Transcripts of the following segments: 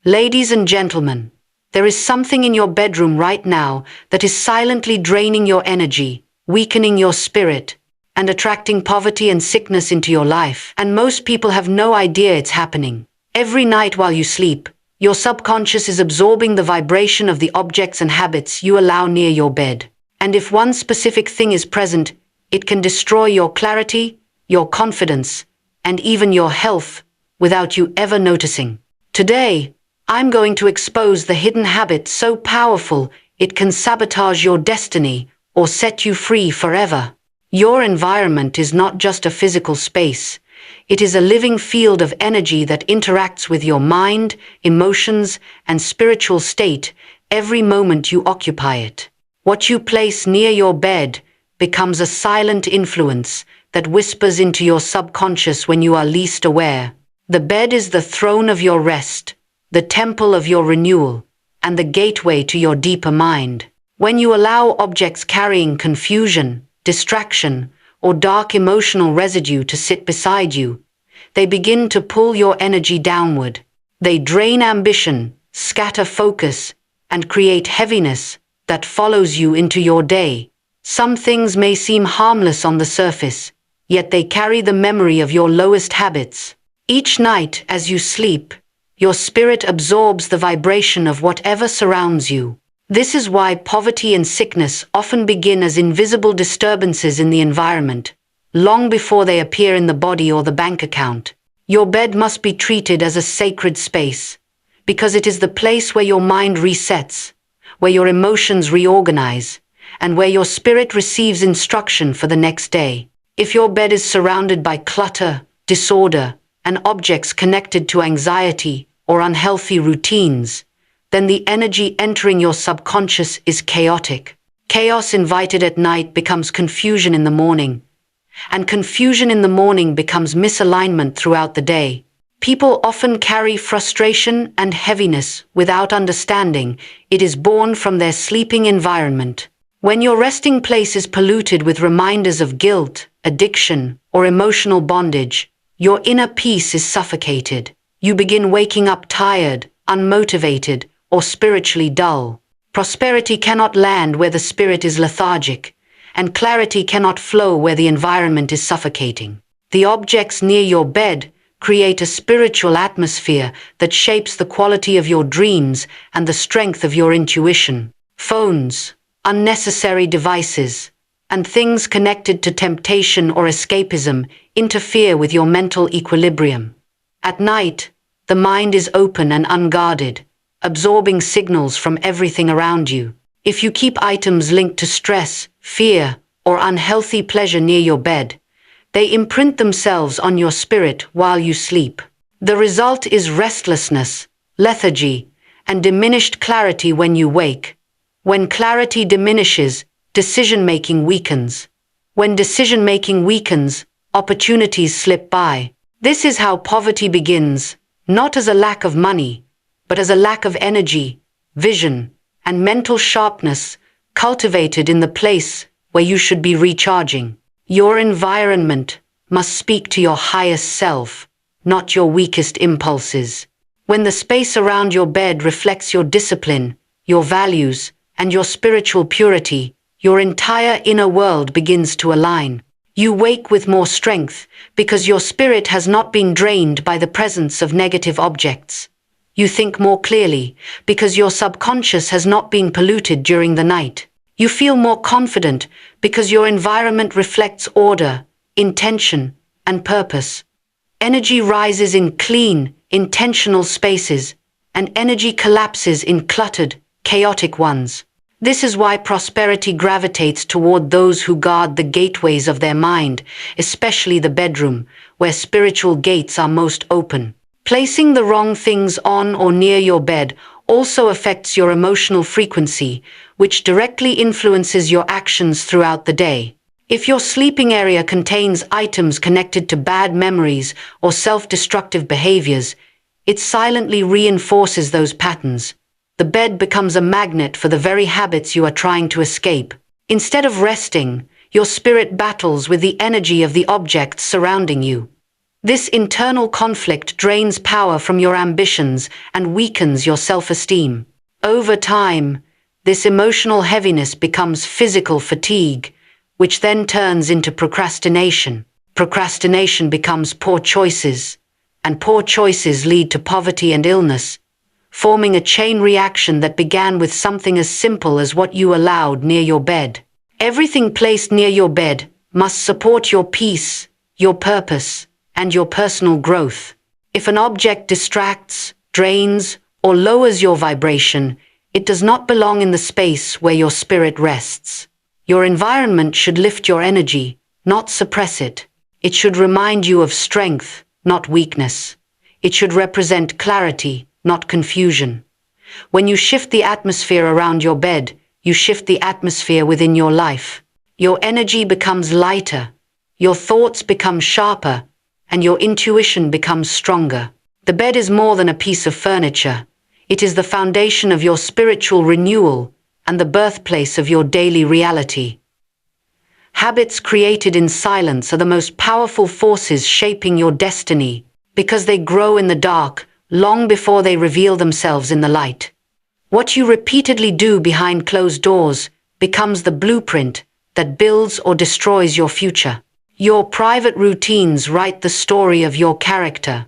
Ladies and gentlemen, there is something in your bedroom right now that is silently draining your energy, weakening your spirit, and attracting poverty and sickness into your life. And most people have no idea it's happening. Every night while you sleep, your subconscious is absorbing the vibration of the objects and habits you allow near your bed. And if one specific thing is present, it can destroy your clarity, your confidence, and even your health without you ever noticing. Today, I'm going to expose the hidden habit so powerful it can sabotage your destiny or set you free forever. Your environment is not just a physical space. It is a living field of energy that interacts with your mind, emotions, and spiritual state every moment you occupy it. What you place near your bed becomes a silent influence that whispers into your subconscious when you are least aware. The bed is the throne of your rest, the temple of your renewal, and the gateway to your deeper mind. When you allow objects carrying confusion, distraction, or dark emotional residue to sit beside you, they begin to pull your energy downward. They drain ambition, scatter focus, and create heaviness that follows you into your day. Some things may seem harmless on the surface, yet they carry the memory of your lowest habits. Each night as you sleep, your spirit absorbs the vibration of whatever surrounds you. This is why poverty and sickness often begin as invisible disturbances in the environment, long before they appear in the body or the bank account. Your bed must be treated as a sacred space, because it is the place where your mind resets, where your emotions reorganize, and where your spirit receives instruction for the next day. If your bed is surrounded by clutter, disorder, and objects connected to anxiety or unhealthy routines, then the energy entering your subconscious is chaotic. Chaos invited at night becomes confusion in the morning, and confusion in the morning becomes misalignment throughout the day. People often carry frustration and heaviness without understanding it is born from their sleeping environment. When your resting place is polluted with reminders of guilt, addiction, or emotional bondage, your inner peace is suffocated. You begin waking up tired, unmotivated, or spiritually dull. Prosperity cannot land where the spirit is lethargic, and clarity cannot flow where the environment is suffocating. The objects near your bed create a spiritual atmosphere that shapes the quality of your dreams and the strength of your intuition. Phones, unnecessary devices, and things connected to temptation or escapism interfere with your mental equilibrium. At night, the mind is open and unguarded, absorbing signals from everything around you. If you keep items linked to stress, fear, or unhealthy pleasure near your bed, they imprint themselves on your spirit while you sleep. The result is restlessness, lethargy, and diminished clarity when you wake. When clarity diminishes, decision-making weakens. When decision-making weakens, opportunities slip by. This is how poverty begins, not as a lack of money, but as a lack of energy, vision, and mental sharpness cultivated in the place where you should be recharging. Your environment must speak to your highest self, not your weakest impulses. When the space around your bed reflects your discipline, your values, and your spiritual purity, your entire inner world begins to align. You wake with more strength because your spirit has not been drained by the presence of negative objects. You think more clearly because your subconscious has not been polluted during the night. You feel more confident because your environment reflects order, intention, and purpose. Energy rises in clean, intentional spaces, and energy collapses in cluttered, chaotic ones. This is why prosperity gravitates toward those who guard the gateways of their mind, especially the bedroom, where spiritual gates are most open. Placing the wrong things on or near your bed also affects your emotional frequency, which directly influences your actions throughout the day. If your sleeping area contains items connected to bad memories or self-destructive behaviors, it silently reinforces those patterns. The bed becomes a magnet for the very habits you are trying to escape. Instead of resting, your spirit battles with the energy of the objects surrounding you. This internal conflict drains power from your ambitions and weakens your self-esteem. Over time, this emotional heaviness becomes physical fatigue, which then turns into procrastination. Procrastination becomes poor choices, and poor choices lead to poverty and illness, forming a chain reaction that began with something as simple as what you allowed near your bed. Everything placed near your bed must support your peace, your purpose, and your personal growth. If an object distracts, drains, or lowers your vibration, it does not belong in the space where your spirit rests. Your environment should lift your energy, not suppress it. It should remind you of strength, not weakness. It should represent clarity, not confusion. When you shift the atmosphere around your bed, you shift the atmosphere within your life. Your energy becomes lighter, your thoughts become sharper, and your intuition becomes stronger. The bed is more than a piece of furniture. It is the foundation of your spiritual renewal and the birthplace of your daily reality. Habits created in silence are the most powerful forces shaping your destiny because they grow in the dark long before they reveal themselves in the light. What you repeatedly do behind closed doors becomes the blueprint that builds or destroys your future. Your private routines write the story of your character,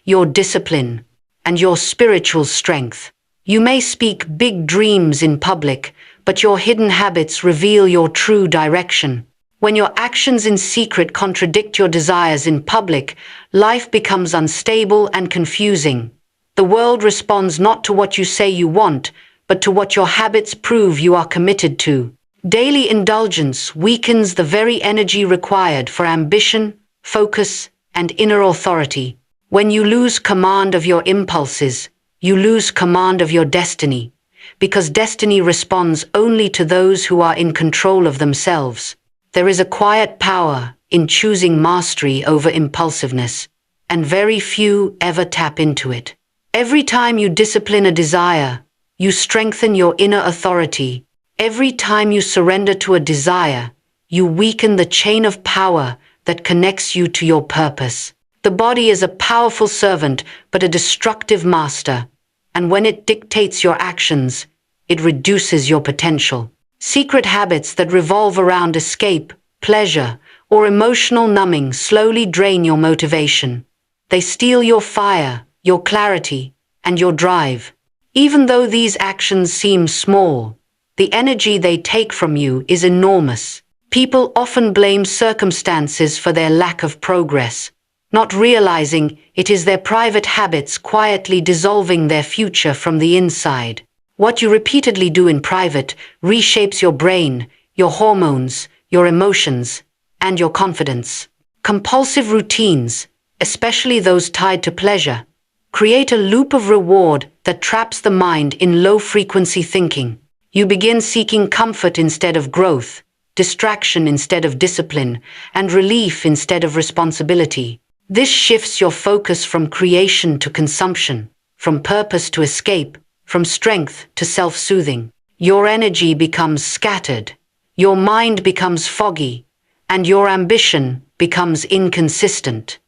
your discipline, and your spiritual strength. You may speak big dreams in public, but your hidden habits reveal your true direction. When your actions in secret contradict your desires in public, life becomes unstable and confusing. The world responds not to what you say you want, but to what your habits prove you are committed to. Daily indulgence weakens the very energy required for ambition, focus, and inner authority. When you lose command of your impulses, you lose command of your destiny, because destiny responds only to those who are in control of themselves. There is a quiet power in choosing mastery over impulsiveness, and very few ever tap into it. Every time you discipline a desire, you strengthen your inner authority. Every time you surrender to a desire, you weaken the chain of power that connects you to your purpose. The body is a powerful servant, but a destructive master, and when it dictates your actions, it reduces your potential. Secret habits that revolve around escape, pleasure, or emotional numbing slowly drain your motivation. They steal your fire, your clarity, and your drive. Even though these actions seem small, the energy they take from you is enormous. People often blame circumstances for their lack of progress, not realizing it is their private habits quietly dissolving their future from the inside. What you repeatedly do in private reshapes your brain, your hormones, your emotions, and your confidence. Compulsive routines, especially those tied to pleasure, create a loop of reward that traps the mind in low-frequency thinking. You begin seeking comfort instead of growth, distraction instead of discipline, and relief instead of responsibility. This shifts your focus from creation to consumption, from purpose to escape, from strength to self-soothing. Your energy becomes scattered, your mind becomes foggy, and your ambition becomes inconsistent.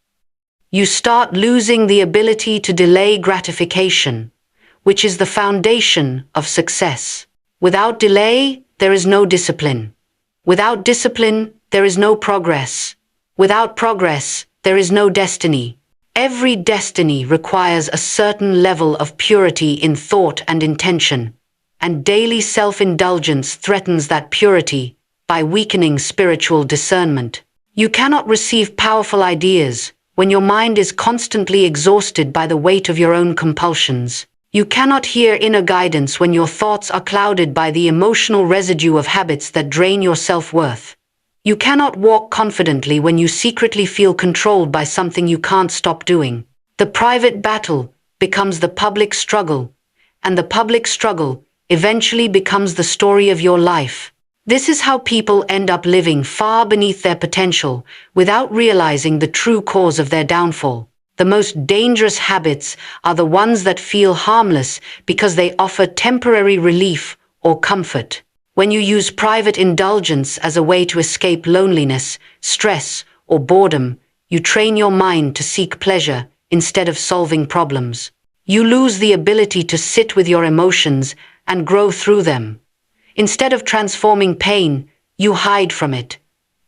You start losing the ability to delay gratification, which is the foundation of success. Without delay, there is no discipline. Without discipline, there is no progress. Without progress, there is no destiny. Every destiny requires a certain level of purity in thought and intention, and daily self-indulgence threatens that purity by weakening spiritual discernment. You cannot receive powerful ideas when your mind is constantly exhausted by the weight of your own compulsions. You cannot hear inner guidance when your thoughts are clouded by the emotional residue of habits that drain your self-worth. You cannot walk confidently when you secretly feel controlled by something you can't stop doing. The private battle becomes the public struggle, and the public struggle eventually becomes the story of your life. This is how people end up living far beneath their potential without realizing the true cause of their downfall. The most dangerous habits are the ones that feel harmless because they offer temporary relief or comfort. When you use private indulgence as a way to escape loneliness, stress, or boredom, You train your mind to seek pleasure instead of solving problems. You lose the ability to sit with your emotions and grow through them. Instead of transforming pain, you hide from it,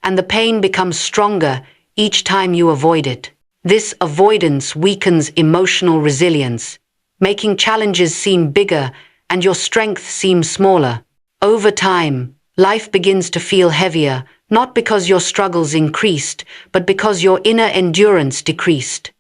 and the pain becomes stronger each time you avoid it. This avoidance weakens emotional resilience, making challenges seem bigger and your strength seem smaller. Over time, life begins to feel heavier, not because your struggles increased, but because your inner endurance decreased.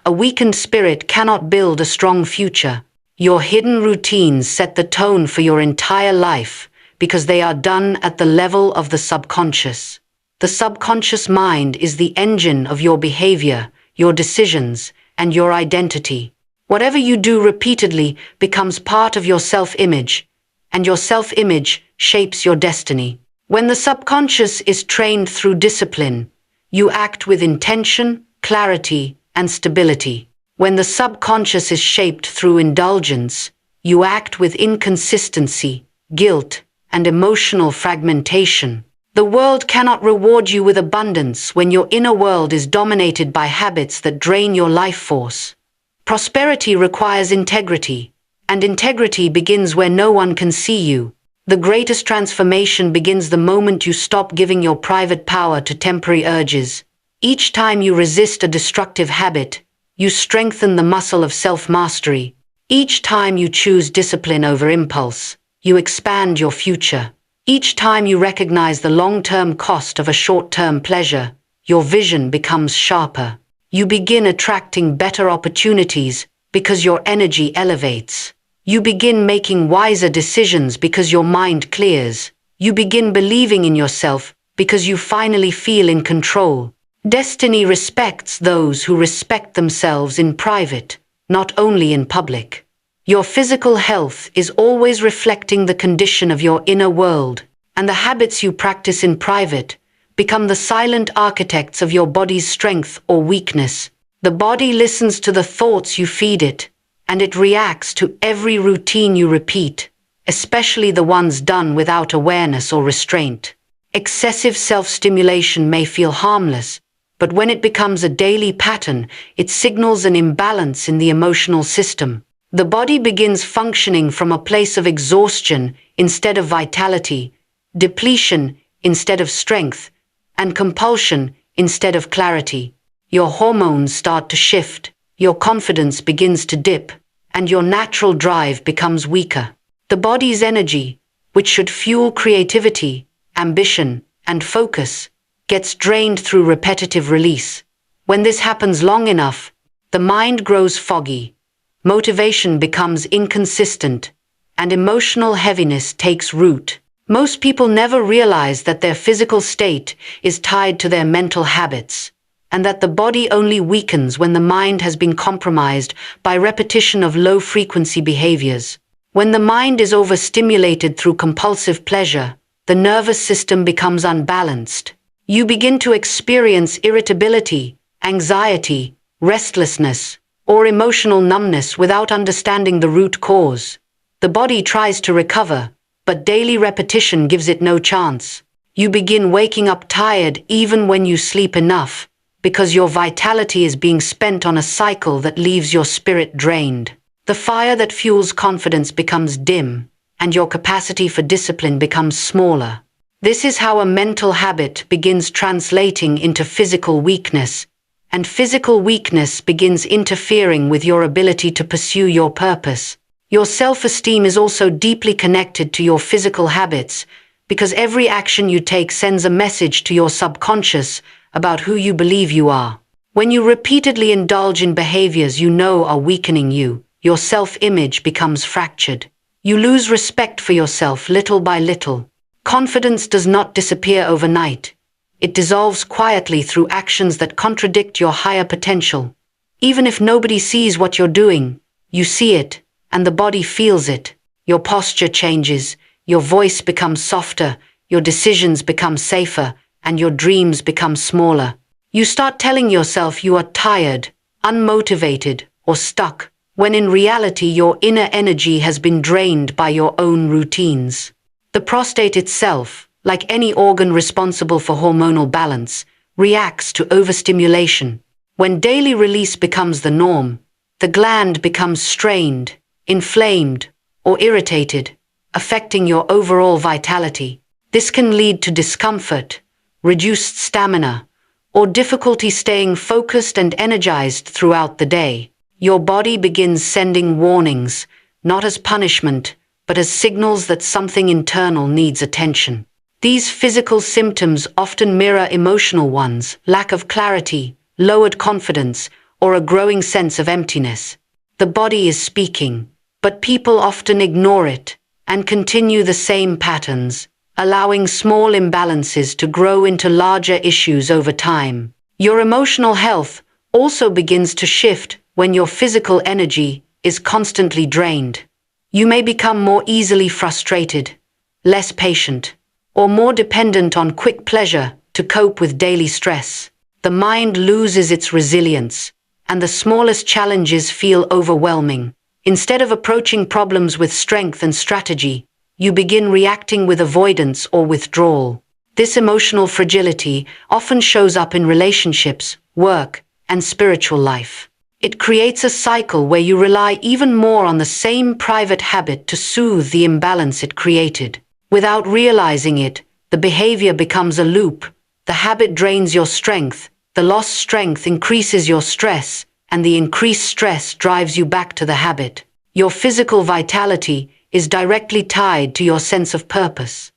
A weakened spirit cannot build a strong future. Your hidden routines set the tone for your entire life because they are done at the level of the subconscious. The subconscious mind is the engine of your behavior, your decisions, and your identity. Whatever you do repeatedly becomes part of your self-image, and your self-image shapes your destiny. When the subconscious is trained through discipline, you act with intention, clarity, and stability. When the subconscious is shaped through indulgence, you act with inconsistency, guilt, and emotional fragmentation. The world cannot reward you with abundance when your inner world is dominated by habits that drain your life force. Prosperity requires integrity, and integrity begins where no one can see you. The greatest transformation begins the moment you stop giving your private power to temporary urges. Each time you resist a destructive habit, you strengthen the muscle of self-mastery. Each time you choose discipline over impulse, you expand your future. Each time you recognize the long-term cost of a short-term pleasure, your vision becomes sharper. You begin attracting better opportunities because your energy elevates. You begin making wiser decisions because your mind clears. You begin believing in yourself because you finally feel in control. Destiny respects those who respect themselves in private, not only in public. Your physical health is always reflecting the condition of your inner world, and the habits you practice in private become the silent architects of your body's strength or weakness. The body listens to the thoughts you feed it, and it reacts to every routine you repeat, especially the ones done without awareness or restraint. Excessive self-stimulation may feel harmless, but when it becomes a daily pattern, it signals an imbalance in the emotional system. The body begins functioning from a place of exhaustion instead of vitality, depletion instead of strength, and compulsion instead of clarity. Your hormones start to shift, your confidence begins to dip, and your natural drive becomes weaker. The body's energy, which should fuel creativity, ambition, and focus, gets drained through repetitive release. When this happens long enough, the mind grows foggy, motivation becomes inconsistent, and emotional heaviness takes root. Most people never realize that their physical state is tied to their mental habits, and that the body only weakens when the mind has been compromised by repetition of low-frequency behaviors. When the mind is overstimulated through compulsive pleasure, the nervous system becomes unbalanced. You begin to experience irritability, anxiety, restlessness, or emotional numbness without understanding the root cause. The body tries to recover, but daily repetition gives it no chance. You begin waking up tired even when you sleep enough, because your vitality is being spent on a cycle that leaves your spirit drained. The fire that fuels confidence becomes dim, and your capacity for discipline becomes smaller. This is how a mental habit begins translating into physical weakness, and physical weakness begins interfering with your ability to pursue your purpose. Your self-esteem is also deeply connected to your physical habits, because every action you take sends a message to your subconscious about who you believe you are. When you repeatedly indulge in behaviors you know are weakening you, your self-image becomes fractured. You lose respect for yourself little by little. Confidence does not disappear overnight. It dissolves quietly through actions that contradict your higher potential. Even if nobody sees what you're doing, you see it, and the body feels it. Your posture changes, your voice becomes softer, your decisions become safer, and your dreams become smaller. You start telling yourself you are tired, unmotivated, or stuck, when in reality your inner energy has been drained by your own routines. The prostate itself, like any organ responsible for hormonal balance, reacts to overstimulation. When daily release becomes the norm, the gland becomes strained, inflamed, or irritated, affecting your overall vitality. This can lead to discomfort, reduced stamina, or difficulty staying focused and energized throughout the day. Your body begins sending warnings, not as punishment, but as signals that something internal needs attention. These physical symptoms often mirror emotional ones: lack of clarity, lowered confidence, or a growing sense of emptiness. The body is speaking, but people often ignore it and continue the same patterns, allowing small imbalances to grow into larger issues over time. Your emotional health also begins to shift when your physical energy is constantly drained. You may become more easily frustrated, less patient, or more dependent on quick pleasure to cope with daily stress. The mind loses its resilience, and the smallest challenges feel overwhelming. Instead of approaching problems with strength and strategy, you begin reacting with avoidance or withdrawal. This emotional fragility often shows up in relationships, work, and spiritual life. It creates a cycle where you rely even more on the same private habit to soothe the imbalance it created. Without realizing it, the behavior becomes a loop. The habit drains your strength, the lost strength increases your stress, and the increased stress drives you back to the habit. Your physical vitality is directly tied to your sense of purpose.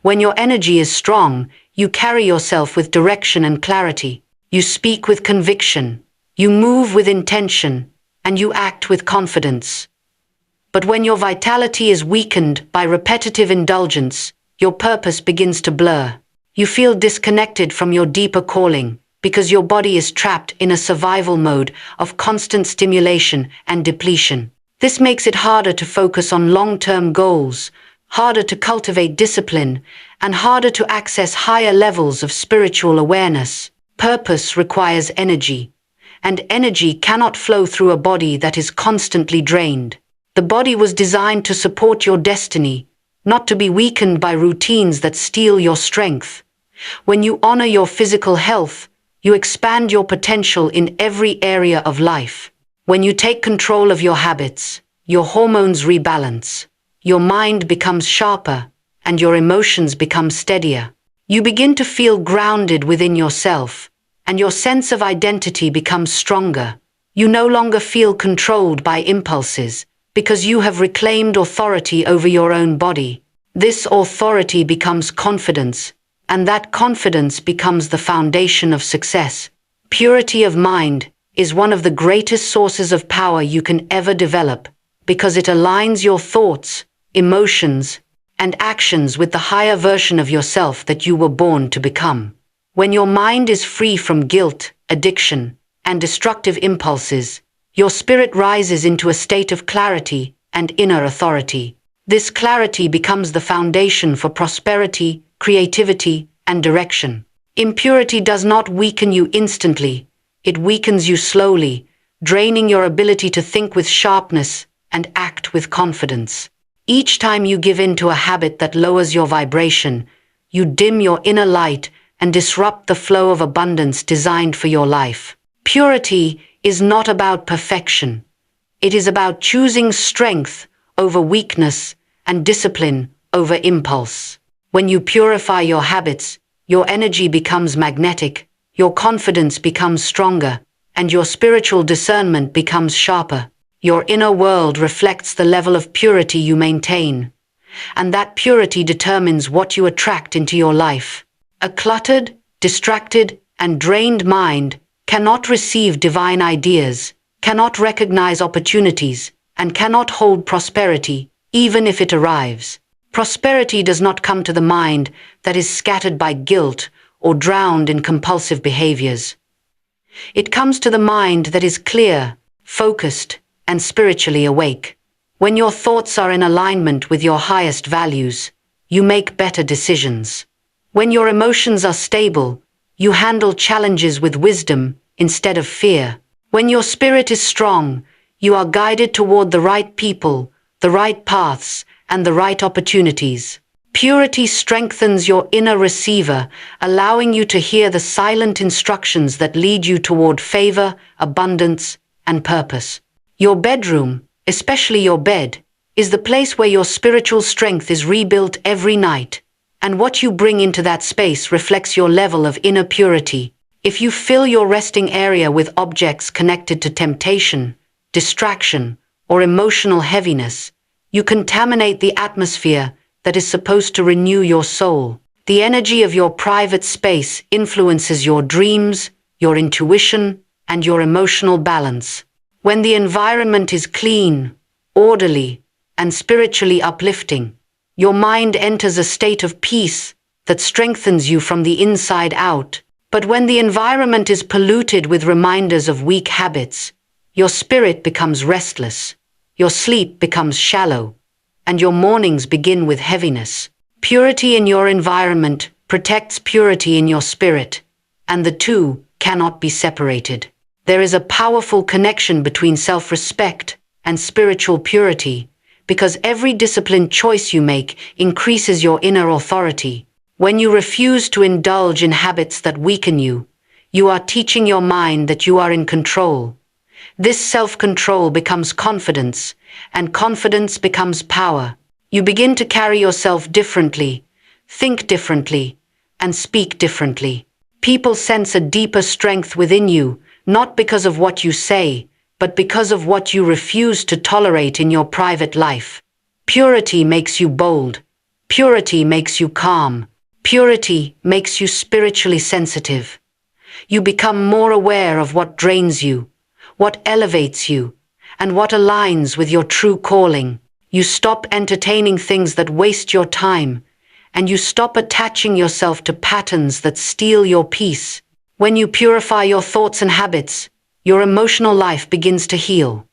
When your energy is strong, you carry yourself with direction and clarity. You speak with conviction, you move with intention, and you act with confidence. But when your vitality is weakened by repetitive indulgence, your purpose begins to blur. You feel disconnected from your deeper calling because your body is trapped in a survival mode of constant stimulation and depletion. This makes it harder to focus on long-term goals, harder to cultivate discipline, and harder to access higher levels of spiritual awareness. Purpose requires energy, and energy cannot flow through a body that is constantly drained. The body was designed to support your destiny, not to be weakened by routines that steal your strength. When you honor your physical health, you expand your potential in every area of life. When you take control of your habits, your hormones rebalance, your mind becomes sharper, and your emotions become steadier. You begin to feel grounded within yourself, and your sense of identity becomes stronger. You no longer feel controlled by impulses, because you have reclaimed authority over your own body. This authority becomes confidence, and that confidence becomes the foundation of success. Purity of mind is one of the greatest sources of power you can ever develop, because it aligns your thoughts, emotions, and actions with the higher version of yourself that you were born to become. When your mind is free from guilt, addiction, and destructive impulses, your spirit rises into a state of clarity and inner authority. This clarity becomes the foundation for prosperity, creativity, and direction. Impurity does not weaken you instantly. It weakens you slowly, draining your ability to think with sharpness and act with confidence. Each time you give in to a habit that lowers your vibration, you dim your inner light and disrupt the flow of abundance designed for your life. Purity is not about perfection. It is about choosing strength over weakness and discipline over impulse. When you purify your habits, your energy becomes magnetic, your confidence becomes stronger, and your spiritual discernment becomes sharper. Your inner world reflects the level of purity you maintain, and that purity determines what you attract into your life. A cluttered, distracted, and drained mind cannot receive divine ideas, cannot recognize opportunities, and cannot hold prosperity, even if it arrives. Prosperity does not come to the mind that is scattered by guilt or drowned in compulsive behaviors. It comes to the mind that is clear, focused, and spiritually awake. When your thoughts are in alignment with your highest values, you make better decisions. When your emotions are stable, you handle challenges with wisdom instead of fear. When your spirit is strong, you are guided toward the right people, the right paths, and the right opportunities. Purity strengthens your inner receiver, allowing you to hear the silent instructions that lead you toward favor, abundance, and purpose. Your bedroom, especially your bed, is the place where your spiritual strength is rebuilt every night, and what you bring into that space reflects your level of inner purity. If you fill your resting area with objects connected to temptation, distraction, or emotional heaviness, you contaminate the atmosphere that is supposed to renew your soul. The energy of your private space influences your dreams, your intuition, and your emotional balance. When the environment is clean, orderly, and spiritually uplifting, your mind enters a state of peace that strengthens you from the inside out. But when the environment is polluted with reminders of weak habits, your spirit becomes restless, your sleep becomes shallow, and your mornings begin with heaviness. Purity in your environment protects purity in your spirit, and the two cannot be separated. There is a powerful connection between self-respect and spiritual purity, because every disciplined choice you make increases your inner authority. When you refuse to indulge in habits that weaken you, you are teaching your mind that you are in control. This self-control becomes confidence, and confidence becomes power. You begin to carry yourself differently, think differently, and speak differently. People sense a deeper strength within you, not because of what you say, but because of what you refuse to tolerate in your private life. Purity makes you bold. Purity makes you calm. Purity makes you spiritually sensitive. You become more aware of what drains you, what elevates you, and what aligns with your true calling. You stop entertaining things that waste your time, and you stop attaching yourself to patterns that steal your peace. When you purify your thoughts and habits, your emotional life begins to heal.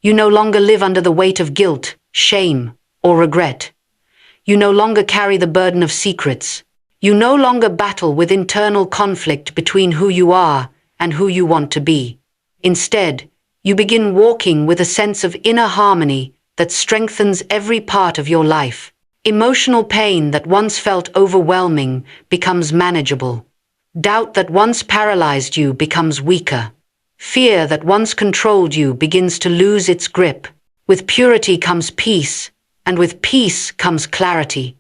You no longer live under the weight of guilt, shame, or regret. You no longer carry the burden of secrets. You no longer battle with internal conflict between who you are and who you want to be. Instead, you begin walking with a sense of inner harmony that strengthens every part of your life. Emotional pain that once felt overwhelming becomes manageable. Doubt that once paralyzed you becomes weaker. Fear that once controlled you begins to lose its grip. With purity comes peace, and with peace comes clarity.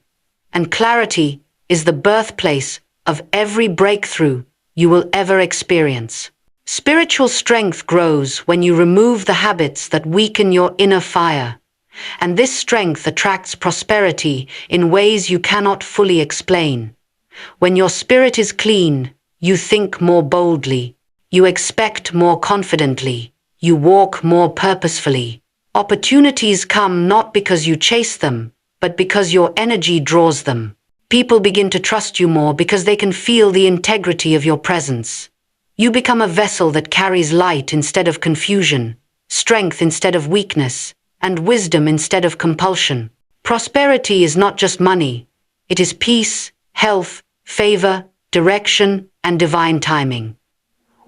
And clarity is the birthplace of every breakthrough you will ever experience. Spiritual strength grows when you remove the habits that weaken your inner fire. And this strength attracts prosperity in ways you cannot fully explain. When your spirit is clean, you think more boldly. You expect more confidently. You walk more purposefully. Opportunities come not because you chase them, but because your energy draws them. People begin to trust you more because they can feel the integrity of your presence. You become a vessel that carries light instead of confusion, strength instead of weakness, and wisdom instead of compulsion. Prosperity is not just money. It is peace, health, favor, direction, and divine timing.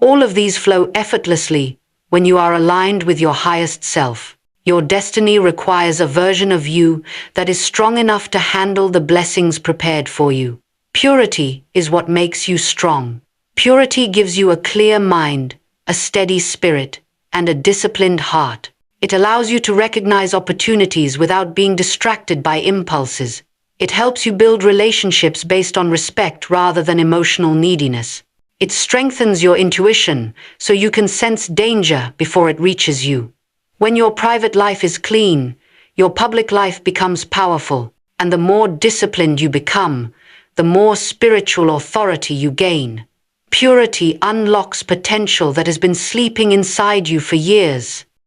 All of these flow effortlessly when you are aligned with your highest self. Your destiny requires a version of you that is strong enough to handle the blessings prepared for you. Purity is what makes you strong. Purity gives you a clear mind, a steady spirit, and a disciplined heart. It allows you to recognize opportunities without being distracted by impulses. It helps you build relationships based on respect rather than emotional neediness. It strengthens your intuition so you can sense danger before it reaches you. When your private life is clean, your public life becomes powerful, and the more disciplined you become, the more spiritual authority you gain. Purity unlocks potential that has been sleeping inside you for years.